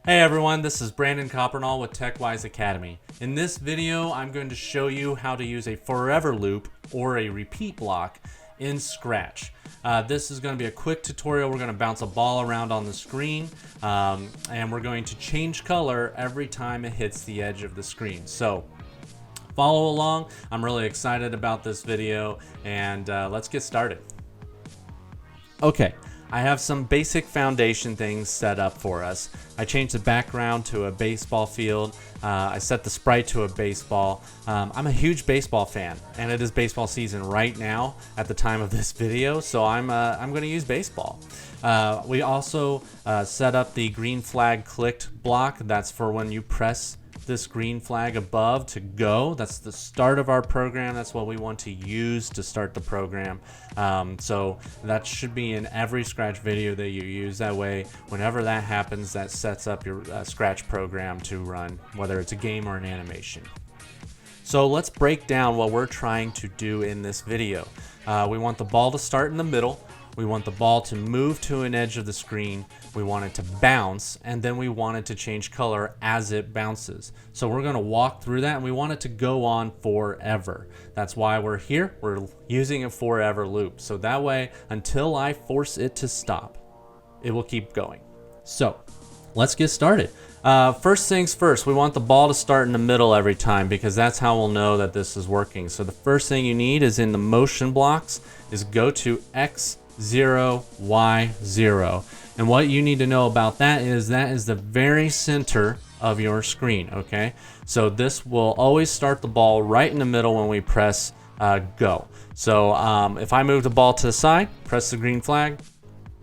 Hey everyone, this is Brandon Coppernall with TechWise Academy. In this video, I'm going to show you how to use a forever loop or a repeat block in Scratch. This is going to be a quick tutorial. We're going to bounce a ball around on the screen and we're going to change color every time it hits the edge of the screen. So follow along. I'm really excited about this video and let's get started. Okay. I have some basic foundation things set up for us. I changed the background to a baseball field. I set the sprite to a baseball. I'm a huge baseball fan, and it is baseball season right now at the time of this video, so I'm going to use baseball. We also set up the green flag clicked block. That's for when you press this green flag above to go. That's the start of our program. That's what we want to use to start the program. So that should be in every Scratch video that you use. That way, whenever that happens, that sets up your Scratch program to run, whether it's a game or an animation. So let's break down what we're trying to do in this video. We want the ball to start in the middle. We want the ball to move to an edge of the screen. We want it to bounce, and then we want it to change color as it bounces. So we're going to walk through that, and we want it to go on forever. That's why we're here. We're using a forever loop. So that way, until I force it to stop, it will keep going. So let's get started. First things first, we want the ball to start in the middle every time because that's how we'll know that this is working. So the first thing you need is in the motion blocks is go to X0, Y0. And what you need to know about that is the very center of your screen, okay? So this will always start the ball right in the middle when we press go. So if I move the ball to the side, press the green flag,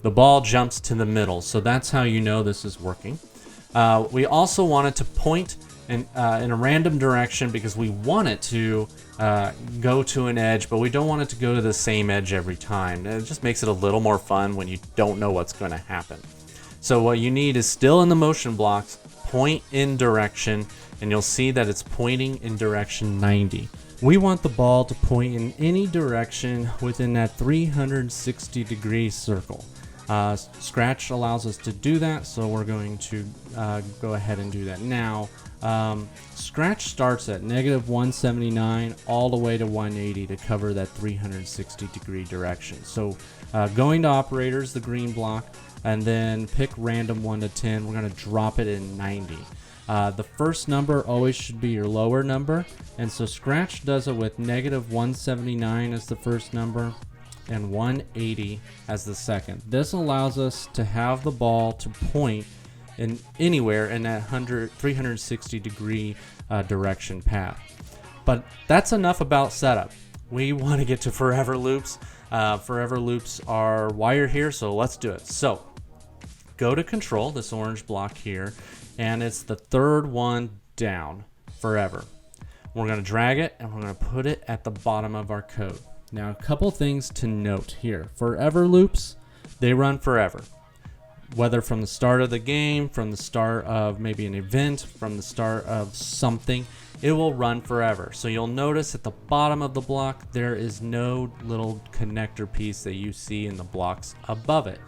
the ball jumps to the middle. So that's how you know this is working. We also want it to point in a random direction because we want it to go to an edge, but we don't want it to go to the same edge every time. It just makes it a little more fun when you don't know what's going to happen. So what you need is still in the motion blocks, point in direction, and you'll see that it's pointing in direction 90. We want the ball to point in any direction within that 360-degree circle. Scratch allows us to do that, so we're going to go ahead and do that now. Scratch starts at -179 all the way to 180 to cover that 360-degree direction. So going to operators, the green block, and then pick random 1 to 10. We're going to drop it in 90. The first number always should be your lower number, and so Scratch does it with -179 as the first number and 180 as the second. This allows us to have the ball to point in anywhere in that 360-degree direction path. But that's enough about setup. We want to get to forever loops. Forever loops are why you're here, so let's do it. So go to control, this orange block here, and it's the third one down, forever. We're going to drag it and we're going to put it at the bottom of our code. Now, a couple things to note here. Forever loops, they run forever. Whether from the start of the game, from the start of maybe an event, from the start of something, it will run forever. So you'll notice at the bottom of the block, there is no little connector piece that you see in the blocks above it.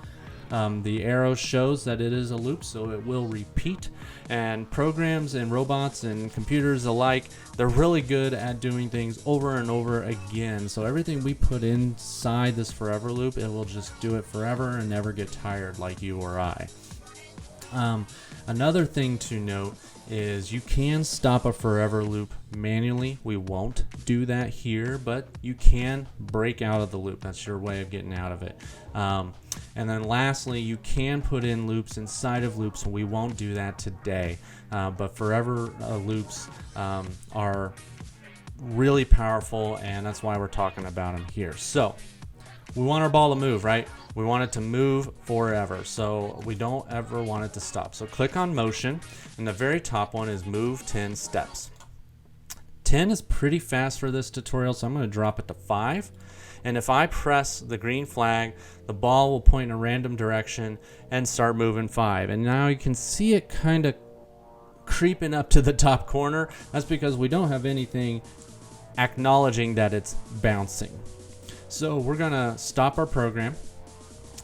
The arrow shows that it is a loop, so it will repeat. And programs and robots and computers alike, they're really good at doing things over and over again. So everything we put inside this forever loop, it will just do it forever and never get tired like you or I. Another thing to note is you can stop a forever loop manually. We won't do that here, but you can break out of the loop. That's your way of getting out of it. And then lastly, you can put in loops inside of loops. We won't do that today, but forever loops are really powerful, and that's why we're talking about them here. So we want our ball to move, right? We want it to move forever, so we don't ever want it to stop. So click on motion, and the very top one is move 10 steps. 10 is pretty fast for this tutorial, so I'm going to drop it to 5. And if I press the green flag, the ball will point in a random direction and start moving 5. And now you can see it kind of creeping up to the top corner. That's because we don't have anything acknowledging that it's bouncing. So we're going to stop our program.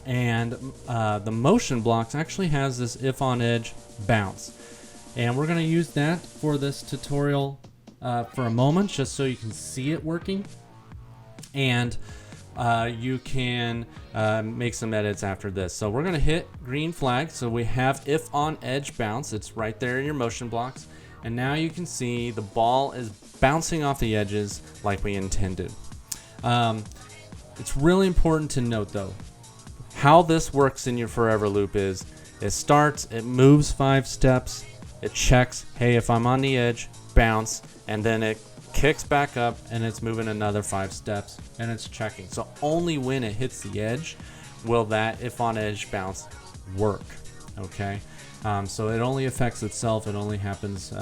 And the motion blocks actually has this if on edge bounce. And we're going to use that for this tutorial for a moment, just so you can see it working. And you can make some edits after this. So we're going to hit green flag. So we have if on edge bounce. It's right there in your motion blocks. And now you can see the ball is bouncing off the edges like we intended. It's really important to note though, how this works in your forever loop is it starts, it moves 5 steps, it checks, hey, if I'm on the edge, bounce, and then it kicks back up and it's moving another 5 steps and it's checking. So only when it hits the edge will that if on edge bounce work. Okay, so it only affects itself. It only happens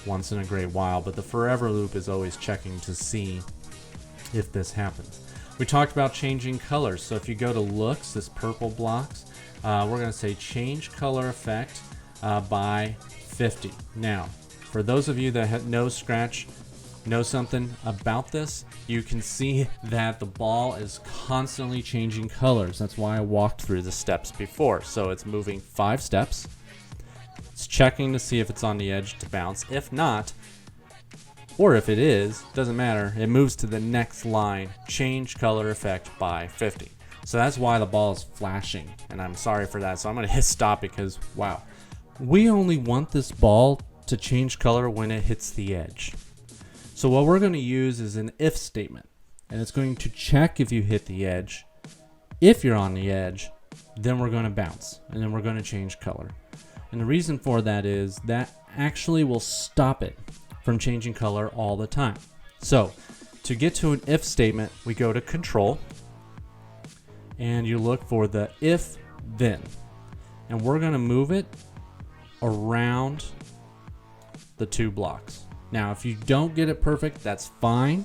once in a great while, but the forever loop is always checking to see if this happens. We talked about changing colors. So if you go to looks, this purple blocks, we're going to say change color effect by 50. Now, for those of you that know Scratch, know something about this, you can see that the ball is constantly changing colors. That's why I walked through the steps before. So it's moving 5 steps. It's checking to see if it's on the edge to bounce. If not, or if it is, doesn't matter, it moves to the next line, change color effect by 50. So that's why the ball is flashing, and I'm sorry for that. So I'm going to hit stop because, wow, we only want this ball to change color when it hits the edge. So what we're going to use is an if statement, and it's going to check if you hit the edge. If you're on the edge, then we're going to bounce, and then we're going to change color. And the reason for that is that actually will stop it from changing color all the time. So to get to an if statement, we go to control and you look for the if then, and we're going to move it around the 2 blocks. Now if you don't get it perfect, that's fine.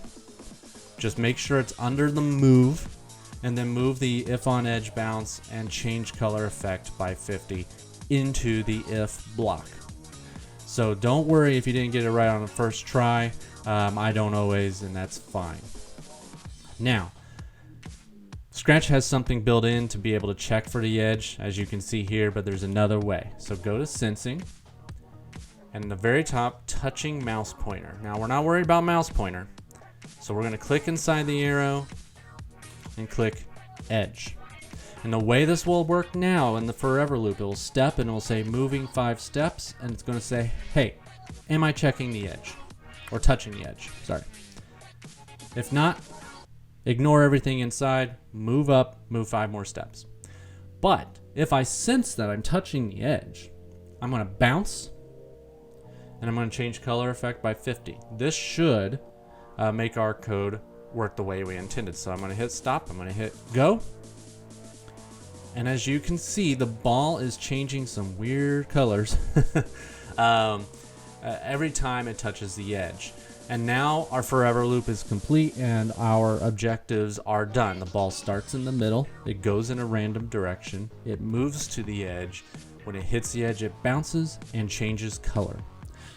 Just make sure it's under the move, and then move the if on edge bounce and change color effect by 50 into the if block. So don't worry if you didn't get it right on the first try. I don't always, and that's fine. Now, Scratch has something built in to be able to check for the edge, as you can see here, but there's another way. So go to Sensing, and in the very top, touching mouse pointer. Now we're not worried about mouse pointer, so we're going to click inside the arrow and click edge. And the way this will work now in the forever loop, it will step and it will say moving 5 steps, and it's going to say, hey, am I checking the edge or touching the edge? Sorry. If not, ignore everything inside, move up, move 5 more steps. But if I sense that I'm touching the edge, I'm going to bounce and I'm going to change color effect by 50. This should make our code work the way we intended. So I'm going to hit stop, I'm going to hit go. And as you can see, the ball is changing some weird colors every time it touches the edge. And now our forever loop is complete and our objectives are done. The ball starts in the middle, it goes in a random direction, it moves to the edge. When it hits the edge, it bounces and changes color.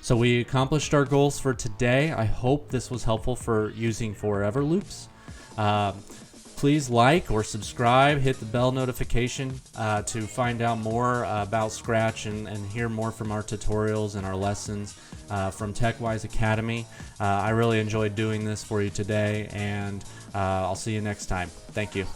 So we accomplished our goals for today. I hope this was helpful for using forever loops. Please like or subscribe, hit the bell notification to find out more about Scratch and hear more from our tutorials and our lessons from TechWise Academy. I really enjoyed doing this for you today, and I'll see you next time. Thank you.